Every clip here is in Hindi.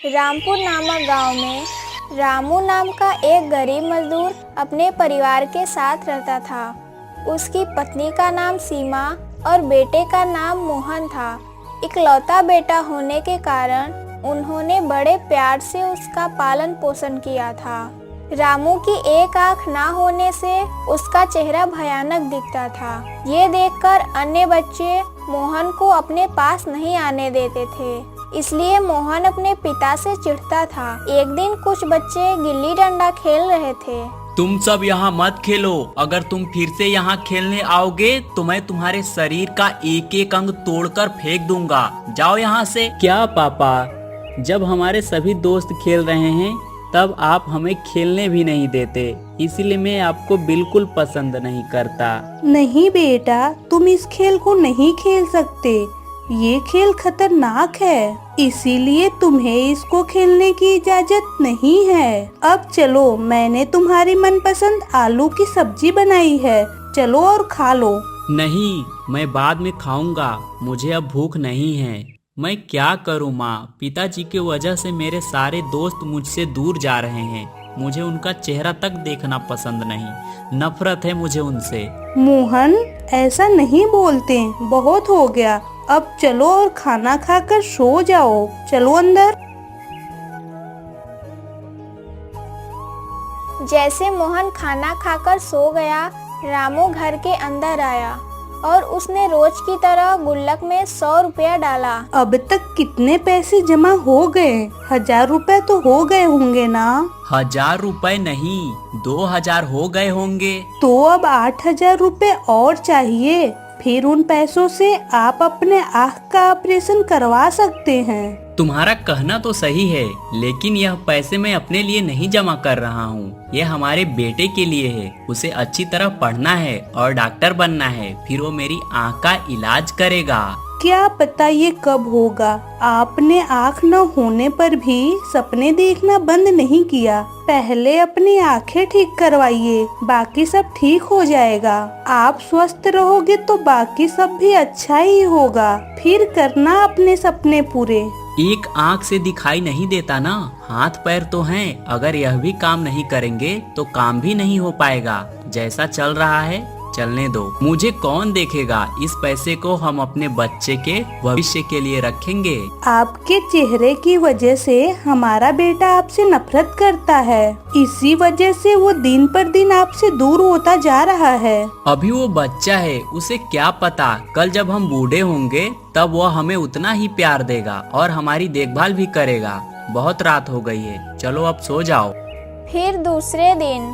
रामपुर नामक गांव में रामू नाम का एक गरीब मजदूर अपने परिवार के साथ रहता था। उसकी पत्नी का नाम सीमा और बेटे का नाम मोहन था। इकलौता बेटा होने के कारण उन्होंने बड़े प्यार से उसका पालन पोषण किया था। रामू की एक आंख ना होने से उसका चेहरा भयानक दिखता था। ये देखकर अन्य बच्चे मोहन को अपने पास नहीं आने देते थे, इसलिए मोहन अपने पिता से चिढ़ता था। एक दिन कुछ बच्चे गिल्ली डंडा खेल रहे थे। तुम सब यहाँ मत खेलो। अगर तुम फिर से यहाँ खेलने आओगे तो मैं तुम्हारे शरीर का एक एक अंग तोड़कर फेंक दूंगा। जाओ यहाँ से। क्या पापा, जब हमारे सभी दोस्त खेल रहे हैं तब आप हमें खेलने भी नहीं देते, इसीलिए मैं आपको बिल्कुल पसंद नहीं करता। नहीं बेटा, तुम इस खेल को नहीं खेल सकते। ये खेल खतरनाक है, इसीलिए तुम्हें इसको खेलने की इजाजत नहीं है। अब चलो, मैंने तुम्हारी मनपसंद आलू की सब्जी बनाई है, चलो और खा लो। नहीं, मैं बाद में खाऊंगा, मुझे अब भूख नहीं है। मैं क्या करूं माँ, पिताजी की वजह से मेरे सारे दोस्त मुझसे दूर जा रहे हैं। मुझे उनका चेहरा तक देखना पसंद नहीं, नफरत है मुझे उनसे। मोहन, ऐसा नहीं बोलते, बहुत हो गया। अब चलो और खाना खाकर सो जाओ। चलो अंदर। जैसे मोहन खाना खाकर सो गया, रामू घर के अंदर आया और उसने रोज की तरह गुल्लक में 100 रुपया डाला। अब तक कितने पैसे जमा हो गए? 1000 रुपए तो हो गए होंगे ना? 1000 रुपए नहीं, 2000 हो गए होंगे। तो अब 8000 रुपए और चाहिए। फिर उन पैसों से आप अपने आँख का ऑपरेशन करवा सकते हैं। तुम्हारा कहना तो सही है, लेकिन यह पैसे मैं अपने लिए नहीं जमा कर रहा हूँ। यह हमारे बेटे के लिए है। उसे अच्छी तरह पढ़ना है और डॉक्टर बनना है, फिर वो मेरी आँख का इलाज करेगा। क्या पता ये कब होगा। आपने आँख न होने पर भी सपने देखना बंद नहीं किया। पहले अपनी आँखें ठीक करवाइए, बाकी सब ठीक हो जाएगा। आप स्वस्थ रहोगे तो बाकी सब भी अच्छा ही होगा। फिर करना अपने सपने पूरे। एक आँख से दिखाई नहीं देता ना, हाथ पैर तो हैं। अगर यह भी काम नहीं करेंगे तो काम भी नहीं हो पाएगा। जैसा चल रहा है चलने दो, मुझे कौन देखेगा। इस पैसे को हम अपने बच्चे के भविष्य के लिए रखेंगे। आपके चेहरे की वजह से हमारा बेटा आपसे नफरत करता है, इसी वजह से वो दिन पर दिन आपसे दूर होता जा रहा है। अभी वो बच्चा है, उसे क्या पता कल जब हम बूढ़े होंगे तब वह हमें उतना ही प्यार देगा और हमारी देखभाल भी करेगा। बहुत रात हो गई है, चलो अब सो जाओ। फिर दूसरे दिन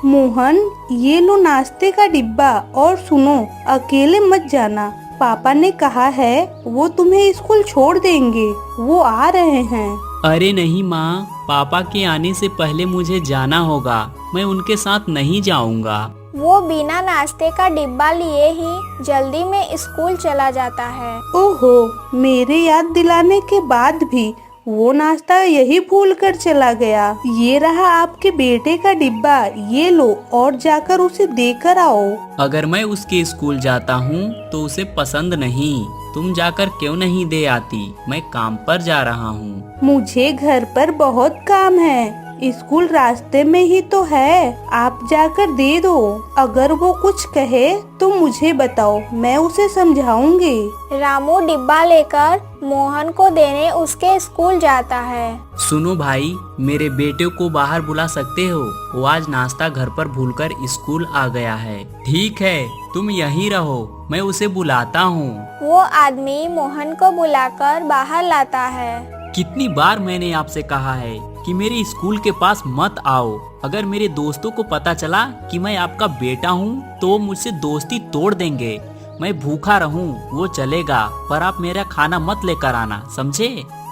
मोहन, ये लो नाश्ते का डिब्बा, और सुनो, अकेले मत जाना। पापा ने कहा है वो तुम्हें स्कूल छोड़ देंगे, वो आ रहे हैं। अरे नहीं माँ, पापा के आने से पहले मुझे जाना होगा, मैं उनके साथ नहीं जाऊंगा। वो बिना नाश्ते का डिब्बा लिए ही जल्दी में स्कूल चला जाता है। ओहो, मेरे याद दिलाने के बाद भी वो नाश्ता यही भूल कर चला गया। ये रहा आपके बेटे का डिब्बा, ये लो और जाकर उसे देकर आओ। अगर मैं उसके स्कूल जाता हूँ तो उसे पसंद नहीं। तुम जाकर क्यों नहीं दे आती? मैं काम पर जा रहा हूँ। मुझे घर पर बहुत काम है, स्कूल रास्ते में ही तो है। आप जाकर दे दो। अगर वो कुछ कहे तो मुझे बताओ, मैं उसे समझाऊंगी। रामू डिब्बा लेकर मोहन को देने उसके स्कूल जाता है। सुनो भाई, मेरे बेटे को बाहर बुला सकते हो? वो आज नाश्ता घर पर भूलकर स्कूल आ गया है। ठीक है, तुम यहीं रहो, मैं उसे बुलाता हूँ। वो आदमी मोहन को बुलाकर बाहर लाता है। कितनी बार मैंने आपसे कहा है कि मेरे स्कूल के पास मत आओ। अगर मेरे दोस्तों को पता चला कि मैं आपका बेटा हूँ तो वो मुझसे दोस्ती तोड़ देंगे। मैं भूखा रहूँ वो चलेगा, पर आप मेरा खाना मत लेकर आना, समझे?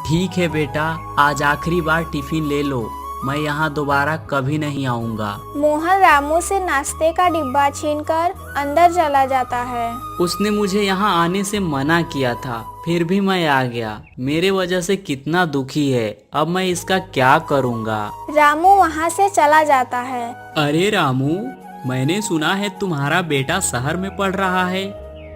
ठीक है बेटा, आज आखिरी बार टिफिन ले लो, मैं यहाँ दोबारा कभी नहीं आऊँगा। मोहन रामू से नाश्ते का डिब्बा छीनकर अंदर चला जाता है। उसने मुझे यहाँ आने से मना किया था, फिर भी मैं आ गया। मेरे वजह से कितना दुखी है, अब मैं इसका क्या करूँगा? रामू वहाँ से चला जाता है। अरे रामू, मैंने सुना है तुम्हारा बेटा शहर में पढ़ रहा है।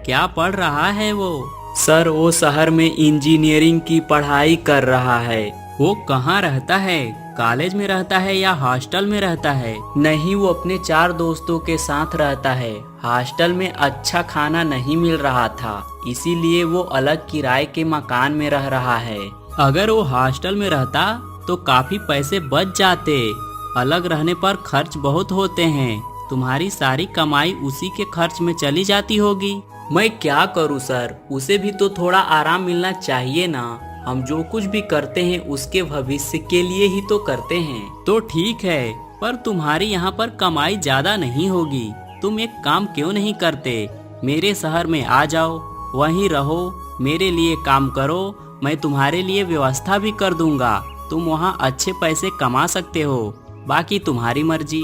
क्या पढ़ रहा है वो? सर, वो शहर में इंजीनियरिंग की पढ़ाई कर रहा है। वो कहाँ रहता है? कॉलेज में रहता है या हॉस्टल में रहता है? नहीं, वो अपने 4 दोस्तों के साथ रहता है। हॉस्टल में अच्छा खाना नहीं मिल रहा था, इसीलिए वो अलग किराए के मकान में रह रहा है। अगर वो हॉस्टल में रहता तो काफी पैसे बच जाते। अलग रहने पर खर्च बहुत होते हैं। तुम्हारी सारी कमाई उसी के खर्च में चली जाती होगी। मैं क्या करूं सर, उसे भी तो थोड़ा आराम मिलना चाहिए ना। हम जो कुछ भी करते हैं उसके भविष्य के लिए ही तो करते हैं। तो ठीक है, पर तुम्हारी यहाँ पर कमाई ज्यादा नहीं होगी। तुम एक काम क्यों नहीं करते, मेरे शहर में आ जाओ, वहीं रहो, मेरे लिए काम करो, मैं तुम्हारे लिए व्यवस्था भी कर दूंगा। तुम वहाँ अच्छे पैसे कमा सकते हो, बाकी तुम्हारी मर्जी।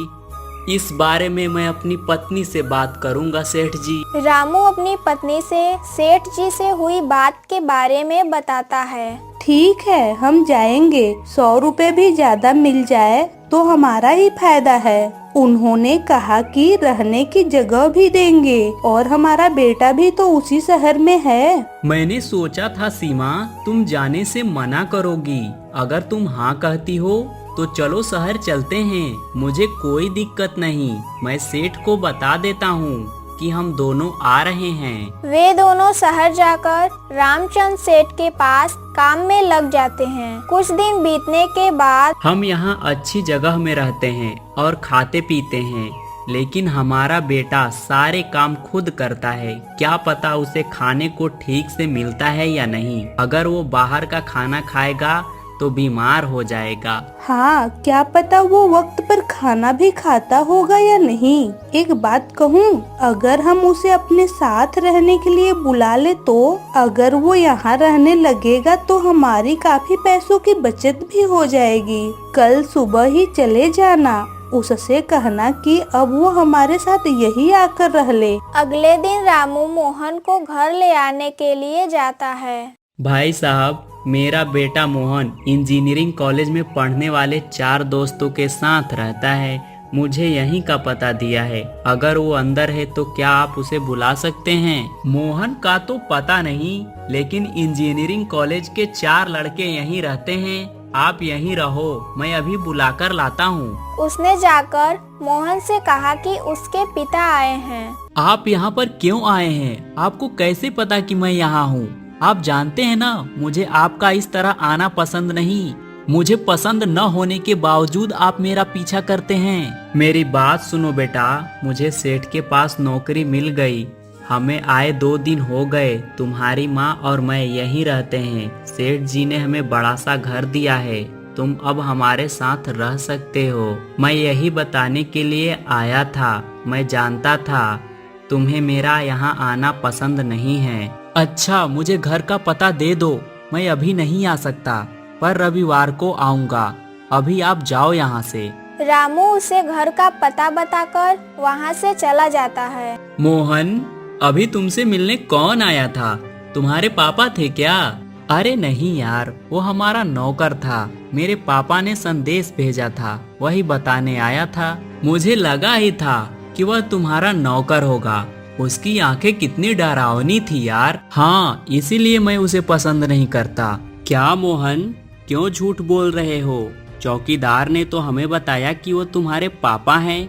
इस बारे में मैं अपनी पत्नी से बात करूंगा सेठ जी। रामू अपनी पत्नी से सेठ जी से हुई बात के बारे में बताता है। ठीक है, हम जाएंगे। 100 रुपए भी ज्यादा मिल जाए तो हमारा ही फायदा है। उन्होंने कहा कि रहने की जगह भी देंगे और हमारा बेटा भी तो उसी शहर में है। मैंने सोचा था सीमा, तुम जाने से मना करोगी। अगर तुम हाँ कहती हो तो चलो शहर चलते हैं, मुझे कोई दिक्कत नहीं। मैं सेठ को बता देता हूँ कि हम दोनों आ रहे हैं। वे दोनों शहर जाकर रामचंद्र सेठ के पास काम में लग जाते हैं। कुछ दिन बीतने के बाद हम यहाँ अच्छी जगह में रहते हैं और खाते पीते हैं, लेकिन हमारा बेटा सारे काम खुद करता है। क्या पता उसे खाने को ठीक से मिलता है या नहीं। अगर वो बाहर का खाना खाएगा तो बीमार हो जाएगा। हाँ, क्या पता वो वक्त पर खाना भी खाता होगा या नहीं। एक बात कहूँ, अगर हम उसे अपने साथ रहने के लिए बुला ले तो अगर वो यहाँ रहने लगेगा तो हमारी काफी पैसों की बचत भी हो जाएगी। कल सुबह ही चले जाना, उससे कहना कि अब वो हमारे साथ यही आकर रह ले। अगले दिन रामू मोहन को घर ले आने के लिए जाता है। भाई साहब, मेरा बेटा मोहन इंजीनियरिंग कॉलेज में पढ़ने वाले 4 दोस्तों के साथ रहता है। मुझे यहीं का पता दिया है। अगर वो अंदर है तो क्या आप उसे बुला सकते हैं? मोहन का तो पता नहीं, लेकिन इंजीनियरिंग कॉलेज के 4 लड़के यहीं रहते हैं। आप यहीं रहो, मैं अभी बुलाकर लाता हूँ। उसने जाकर मोहन से कहा कि उसके पिता आए हैं। आप यहाँ पर क्यों आए हैं? आपको कैसे पता कि मैं यहाँ हूँ? आप जानते हैं ना, मुझे आपका इस तरह आना पसंद नहीं। मुझे पसंद न होने के बावजूद आप मेरा पीछा करते हैं। मेरी बात सुनो बेटा, मुझे सेठ के पास नौकरी मिल गई। हमें आए 2 दिन हो गए। तुम्हारी माँ और मैं यहीं रहते हैं। सेठ जी ने हमें बड़ा सा घर दिया है। तुम अब हमारे साथ रह सकते हो। मैं यही बताने के लिए आया था। मैं जानता था तुम्हें मेरा यहाँ आना पसंद नहीं है। अच्छा, मुझे घर का पता दे दो। मैं अभी नहीं आ सकता, पर रविवार को आऊँगा। अभी आप जाओ यहाँ से। रामू उसे घर का पता बताकर वहाँ से चला जाता है। मोहन, अभी तुमसे मिलने कौन आया था? तुम्हारे पापा थे क्या? अरे नहीं यार, वो हमारा नौकर था। मेरे पापा ने संदेश भेजा था, वही बताने आया था। मुझे लगा ही था कि वह तुम्हारा नौकर होगा। उसकी आंखें कितनी डरावनी थी यार। हाँ, इसीलिए मैं उसे पसंद नहीं करता। क्या मोहन, क्यों झूठ बोल रहे हो? चौकीदार ने तो हमें बताया कि वो तुम्हारे पापा हैं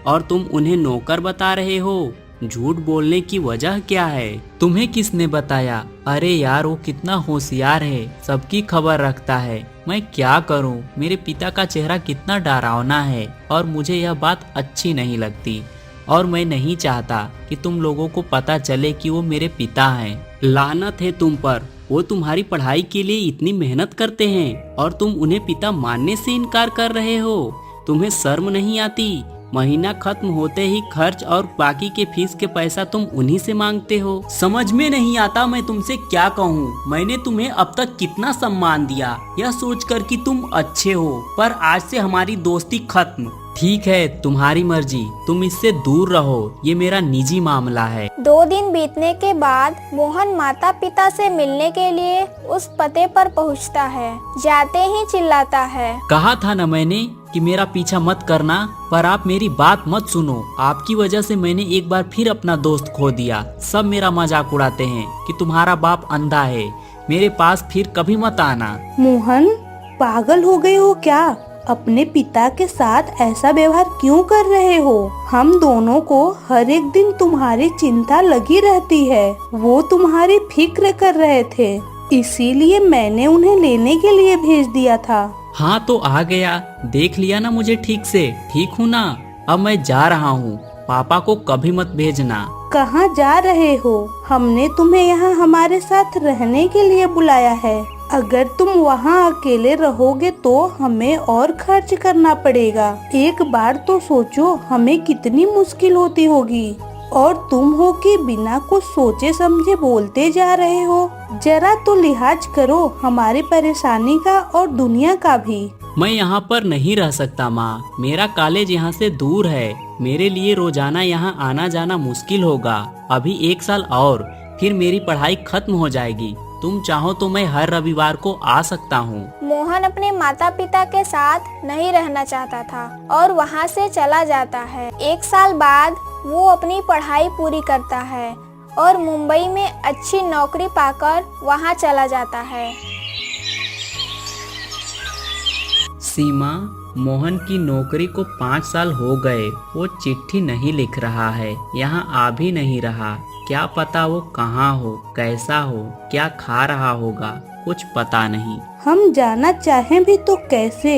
और तुम उन्हें नौकर बता रहे हो। झूठ बोलने की वजह क्या है? तुम्हें किसने बताया? अरे यार, वो कितना होशियार है, सबकी खबर रखता है। मैं क्या करूं? मेरे पिता का चेहरा कितना डरावना है और मुझे यह बात अच्छी नहीं लगती और मैं नहीं चाहता कि तुम लोगों को पता चले कि वो मेरे पिता हैं। लानत है तुम पर। वो तुम्हारी पढ़ाई के लिए इतनी मेहनत करते हैं और तुम उन्हें पिता मानने से इनकार कर रहे हो। तुम्हें शर्म नहीं आती? महीना खत्म होते ही खर्च और बाकी के फीस के पैसा तुम उन्हीं से मांगते हो। समझ में नहीं आता मैं तुमसे क्या कहूँ। मैंने तुम्हें अब तक कितना सम्मान दिया, यह सोचकर कि तुम अच्छे हो, पर आज से हमारी दोस्ती खत्म। ठीक है, तुम्हारी मर्जी, तुम इससे दूर रहो, ये मेरा निजी मामला है। 2 दिन बीतने के बाद मोहन माता पिता से मिलने के लिए उस पते पर पहुंचता है। जाते ही चिल्लाता है, कहा था ना मैंने कि मेरा पीछा मत करना, पर आप मेरी बात मत सुनो। आपकी वजह से मैंने एक बार फिर अपना दोस्त खो दिया। सब मेरा मजाक उड़ाते हैं कि तुम्हारा बाप अंधा है। मेरे पास फिर कभी मत आना। मोहन, पागल हो गए हो क्या? अपने पिता के साथ ऐसा व्यवहार क्यों कर रहे हो? हम दोनों को हर एक दिन तुम्हारी चिंता लगी रहती है। वो तुम्हारी फिक्र कर रहे थे, इसीलिए मैंने उन्हें लेने के लिए भेज दिया था। हाँ तो आ गया, देख लिया ना मुझे ठीक से, ठीक हूँ ना? अब मैं जा रहा हूँ, पापा को कभी मत भेजना। कहाँ जा रहे हो? हमने तुम्हें यहाँ हमारे साथ रहने के लिए बुलाया है। अगर तुम वहाँ अकेले रहोगे तो हमें और खर्च करना पड़ेगा। एक बार तो सोचो हमें कितनी मुश्किल होती होगी, और तुम हो कि बिना कुछ सोचे समझे बोलते जा रहे हो। जरा तो लिहाज करो हमारी परेशानी का और दुनिया का भी। मैं यहाँ पर नहीं रह सकता माँ, मेरा कॉलेज यहाँ से दूर है। मेरे लिए रोजाना यहाँ आना जाना मुश्किल होगा। अभी 1 साल और फिर मेरी पढ़ाई खत्म हो जाएगी। तुम चाहो तो मैं हर रविवार को आ सकता हूँ। मोहन अपने माता पिता के साथ नहीं रहना चाहता था और वहाँ से चला जाता है। 1 साल बाद वो अपनी पढ़ाई पूरी करता है और मुंबई में अच्छी नौकरी पाकर वहाँ चला जाता है। सीमा, मोहन की नौकरी को 5 साल हो गए। वो चिट्ठी नहीं लिख रहा है, यहाँ आ भी नहीं रहा। क्या पता वो कहाँ हो, कैसा हो, क्या खा रहा होगा, कुछ पता नहीं। हम जाना चाहें भी तो कैसे?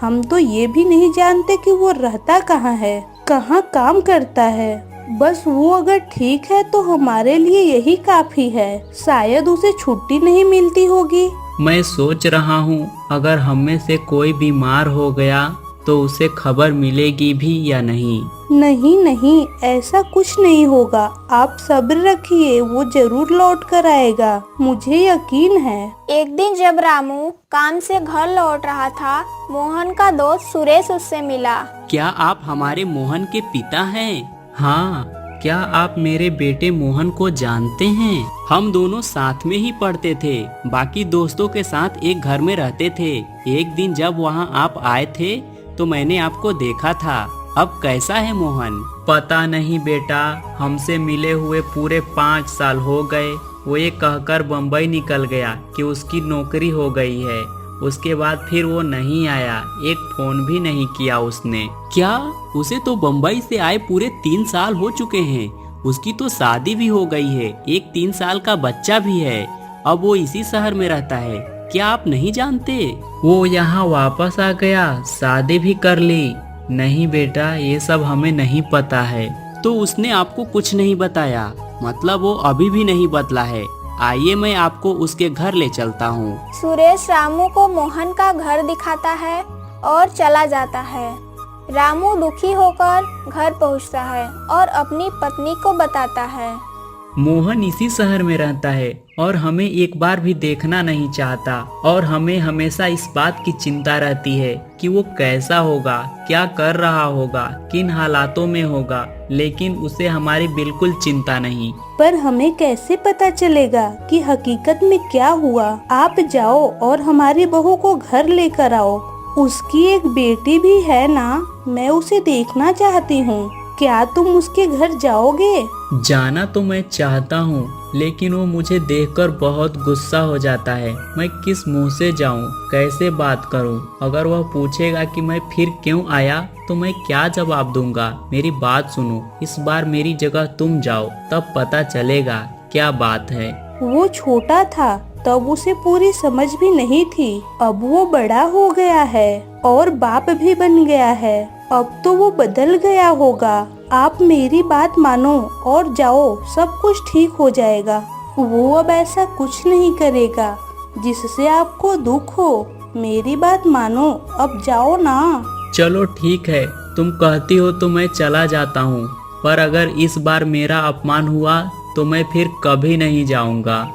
हम तो ये भी नहीं जानते कि वो रहता कहाँ है, कहाँ काम करता है। बस वो अगर ठीक है तो हमारे लिए यही काफी है। शायद उसे छुट्टी नहीं मिलती होगी। मैं सोच रहा हूँ अगर हम में से कोई बीमार हो गया तो उसे खबर मिलेगी भी या नहीं। नहीं नहीं, ऐसा कुछ नहीं होगा। आप सब्र रखिए, वो जरूर लौट कर आएगा, मुझे यकीन है। एक दिन जब रामू काम से घर लौट रहा था, मोहन का दोस्त सुरेश उससे मिला। क्या आप हमारे मोहन के पिता हैं? हाँ। क्या आप मेरे बेटे मोहन को जानते हैं? हम दोनों साथ में ही पढ़ते थे, बाकी दोस्तों के साथ एक घर में रहते थे। एक दिन जब वहाँ आप आए थे तो मैंने आपको देखा था। अब कैसा है मोहन? पता नहीं बेटा, हमसे मिले हुए पूरे 5 साल हो गए। वो ये कहकर बम्बई निकल गया कि उसकी नौकरी हो गई है। उसके बाद फिर वो नहीं आया, एक फोन भी नहीं किया उसने। क्या? उसे तो बम्बई से आए पूरे 3 साल हो चुके हैं। उसकी तो शादी भी हो गई है, एक 3 साल का बच्चा भी है। अब वो इसी शहर में रहता है, क्या आप नहीं जानते? वो यहाँ वापस आ गया, शादी भी कर ली। नहीं बेटा, ये सब हमें नहीं पता है। तो उसने आपको कुछ नहीं बताया? मतलब वो अभी भी नहीं बदला है। आइए मैं आपको उसके घर ले चलता हूँ। सुरेश रामू को मोहन का घर दिखाता है और चला जाता है। रामू दुखी होकर घर पहुँचता है और अपनी पत्नी को बताता है। मोहन इसी शहर में रहता है और हमें एक बार भी देखना नहीं चाहता, और हमें हमेशा इस बात की चिंता रहती है कि वो कैसा होगा, क्या कर रहा होगा, किन हालातों में होगा, लेकिन उसे हमारी बिल्कुल चिंता नहीं। पर हमें कैसे पता चलेगा कि हकीकत में क्या हुआ? आप जाओ और हमारी बहू को घर लेकर आओ। उसकी एक बेटी भी है ना, मैं उसे देखना चाहती हूँ। क्या तुम उसके घर जाओगे? जाना तो मैं चाहता हूँ, लेकिन वो मुझे देखकर बहुत गुस्सा हो जाता है। मैं किस मुंह से जाऊँ, कैसे बात करूँ? अगर वह पूछेगा कि मैं फिर क्यों आया तो मैं क्या जवाब दूंगा? मेरी बात सुनो, इस बार मेरी जगह तुम जाओ, तब पता चलेगा क्या बात है। वो छोटा था तब उसे पूरी समझ भी नहीं थी। अब वो बड़ा हो गया है और बाप भी बन गया है। अब तो वो बदल गया होगा। आप मेरी बात मानो और जाओ, सब कुछ ठीक हो जाएगा। वो अब ऐसा कुछ नहीं करेगा जिससे आपको दुख हो। मेरी बात मानो, अब जाओ ना। चलो ठीक है, तुम कहती हो तो मैं चला जाता हूँ, पर अगर इस बार मेरा अपमान हुआ तो मैं फिर कभी नहीं जाऊँगा।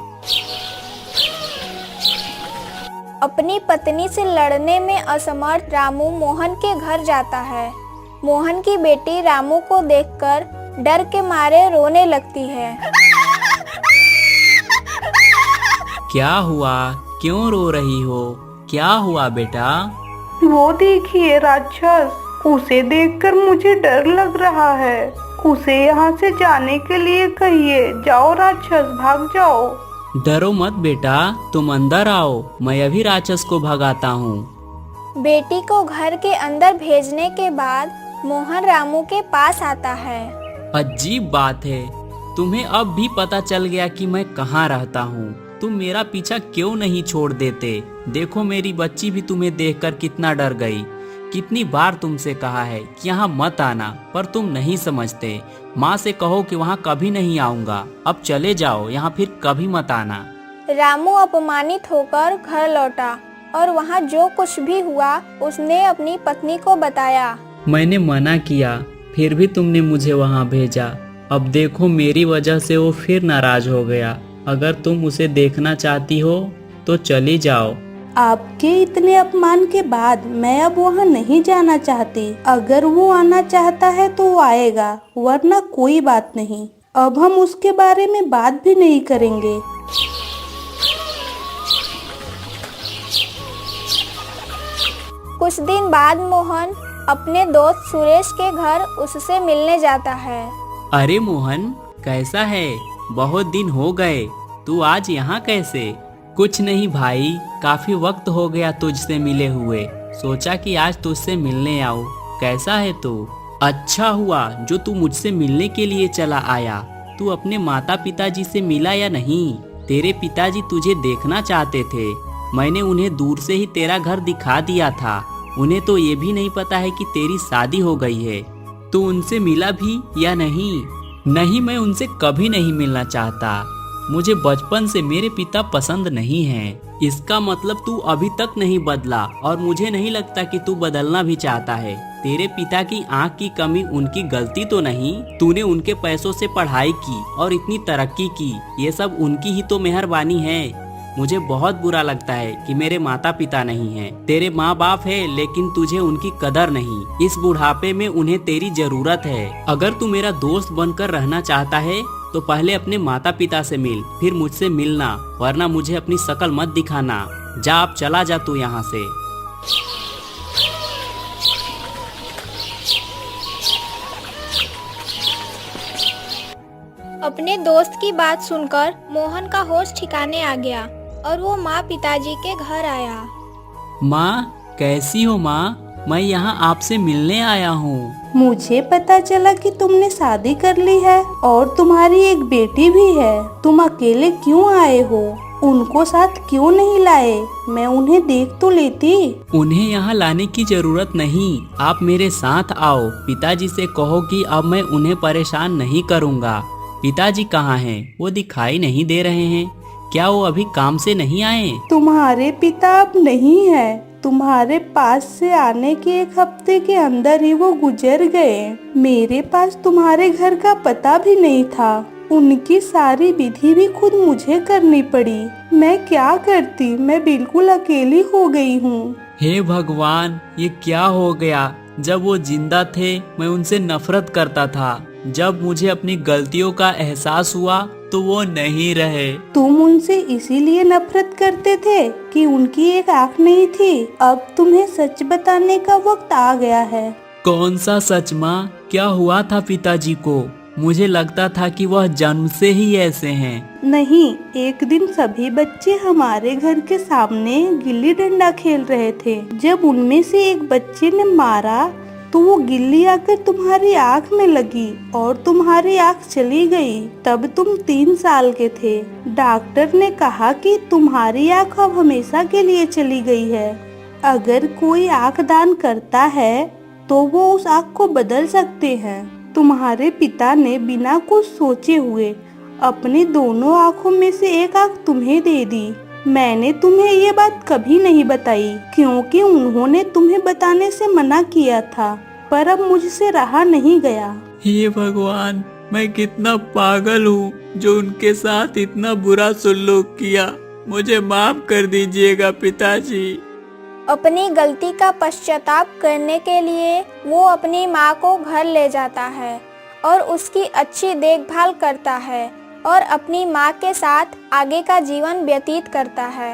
अपनी पत्नी से लड़ने में असमर्थ रामू मोहन के घर जाता है। मोहन की बेटी रामू को देखकर डर के मारे रोने लगती है। क्या हुआ? क्यों रो रही हो? क्या हुआ बेटा? वो देखिए राक्षस, उसे देखकर मुझे डर लग रहा है। उसे यहाँ से जाने के लिए कहिए। जाओ राक्षस, भाग जाओ। डरो मत बेटा, तुम अंदर आओ, मैं अभी राक्षस को भगाता हूँ। बेटी को घर के अंदर भेजने के बाद मोहन रामू के पास आता है। अजीब बात है, तुम्हें अब भी पता चल गया कि मैं कहाँ रहता हूँ। तुम मेरा पीछा क्यों नहीं छोड़ देते? देखो मेरी बच्ची भी तुम्हें देखकर कितना डर गई। कितनी बार तुमसे कहा है कि यहाँ मत आना, पर तुम नहीं समझते। माँ से कहो कि वहाँ कभी नहीं आऊँगा। अब चले जाओ, यहाँ फिर कभी मत आना। रामू अपमानित होकर घर लौटा और वहाँ जो कुछ भी हुआ उसने अपनी पत्नी को बताया। मैंने मना किया, फिर भी तुमने मुझे वहाँ भेजा। अब देखो मेरी वजह से वो फिर नाराज हो गया। अगर तुम उसे देखना चाहती हो तो चली जाओ। आपके इतने अपमान के बाद मैं अब वहाँ नहीं जाना चाहती। अगर वो आना चाहता है तो वो आएगा, वरना कोई बात नहीं। अब हम उसके बारे में बात भी नहीं करेंगे। कुछ दिन बाद मोहन अपने दोस्त सुरेश के घर उससे मिलने जाता है। अरे मोहन, कैसा है? बहुत दिन हो गए, तू आज यहाँ कैसे? कुछ नहीं भाई, काफी वक्त हो गया तुझसे मिले हुए। सोचा कि आज तुझसे मिलने आऊं। कैसा है तू? अच्छा हुआ जो तू मुझसे मिलने के लिए चला आया। तू अपने माता पिताजी से मिला या नहीं? तेरे पिताजी तुझे देखना चाहते थे। मैंने उन्हें दूर से ही तेरा घर दिखा दिया था। उन्हें तो ये भी नहीं पता है कि तेरी शादी हो गई है। तू उनसे मिला भी या नहीं? नहीं, मैं उनसे कभी नहीं मिलना चाहता। मुझे बचपन से मेरे पिता पसंद नहीं हैं। इसका मतलब तू अभी तक नहीं बदला और मुझे नहीं लगता कि तू बदलना भी चाहता है। तेरे पिता की आंख की कमी उनकी गलती तो नहीं। तूने उनके पैसों से पढ़ाई की और इतनी तरक्की की, ये सब उनकी ही तो मेहरबानी है। मुझे बहुत बुरा लगता है कि मेरे माता पिता नहीं हैं। तेरे माँ बाप है, लेकिन तुझे उनकी कदर नहीं। इस बुढ़ापे में उन्हें तेरी जरूरत है। अगर तू मेरा दोस्त बनकर रहना चाहता है तो पहले अपने माता पिता से मिल, फिर मुझसे मिलना, वरना मुझे अपनी शक्ल मत दिखाना। जा, अब चला जा तू यहाँ से। अपने दोस्त की बात सुनकर मोहन का होश ठिकाने आ गया और वो माँ पिताजी के घर आया। माँ, कैसी हो माँ? मैं यहाँ आपसे मिलने आया हूँ। मुझे पता चला कि तुमने शादी कर ली है और तुम्हारी एक बेटी भी है। तुम अकेले क्यों आए हो? उनको साथ क्यों नहीं लाए? मैं उन्हें देख तो लेती। उन्हें यहाँ लाने की जरूरत नहीं, आप मेरे साथ आओ। पिताजी से कहो कि अब मैं उन्हें परेशान नहीं करूँगा। पिताजी कहाँ हैं? वो दिखाई नहीं दे रहे हैं। क्या वो अभी काम से नहीं आए? तुम्हारे पिता अब नहीं है। तुम्हारे पास से आने के एक हफ्ते के अंदर ही वो गुजर गए। मेरे पास तुम्हारे घर का पता भी नहीं था। उनकी सारी विधि भी खुद मुझे करनी पड़ी। मैं क्या करती? मैं बिल्कुल अकेली हो गई हूँ। हे भगवान, ये क्या हो गया? जब वो जिंदा थे मैं उनसे नफरत करता था। जब मुझे अपनी गलतियों का एहसास हुआ तो वो नहीं रहे। तुम उनसे इसीलिए नफरत करते थे कि उनकी एक आँख नहीं थी। अब तुम्हें सच बताने का वक्त आ गया है। कौन सा सच माँ? क्या हुआ था पिताजी को? मुझे लगता था कि वह जन्म से ही ऐसे हैं। नहीं, एक दिन सभी बच्चे हमारे घर के सामने गिल्ली डंडा खेल रहे थे। जब उनमें से एक बच्चे ने मारा तो वो गिल्ली आकर तुम्हारी आँख में लगी और तुम्हारी आँख चली गई। तब तुम 3 साल के थे। डॉक्टर ने कहा कि तुम्हारी आँख अब हमेशा के लिए चली गई है। अगर कोई आँख दान करता है तो वो उस आँख को बदल सकते हैं। तुम्हारे पिता ने बिना कुछ सोचे हुए अपनी दोनों आँखों में से एक आँख तुम्हें दे दी। मैंने तुम्हें ये बात कभी नहीं बताई क्योंकि उन्होंने तुम्हें बताने से मना किया था, पर अब मुझसे रहा नहीं गया। हे भगवान, मैं कितना पागल हूँ जो उनके साथ इतना बुरा सलूक किया। मुझे माफ कर दीजिएगा पिताजी। अपनी गलती का पश्चाताप करने के लिए वो अपनी माँ को घर ले जाता है और उसकी अच्छी देखभाल करता है और अपनी माँ के साथ आगे का जीवन व्यतीत करता है।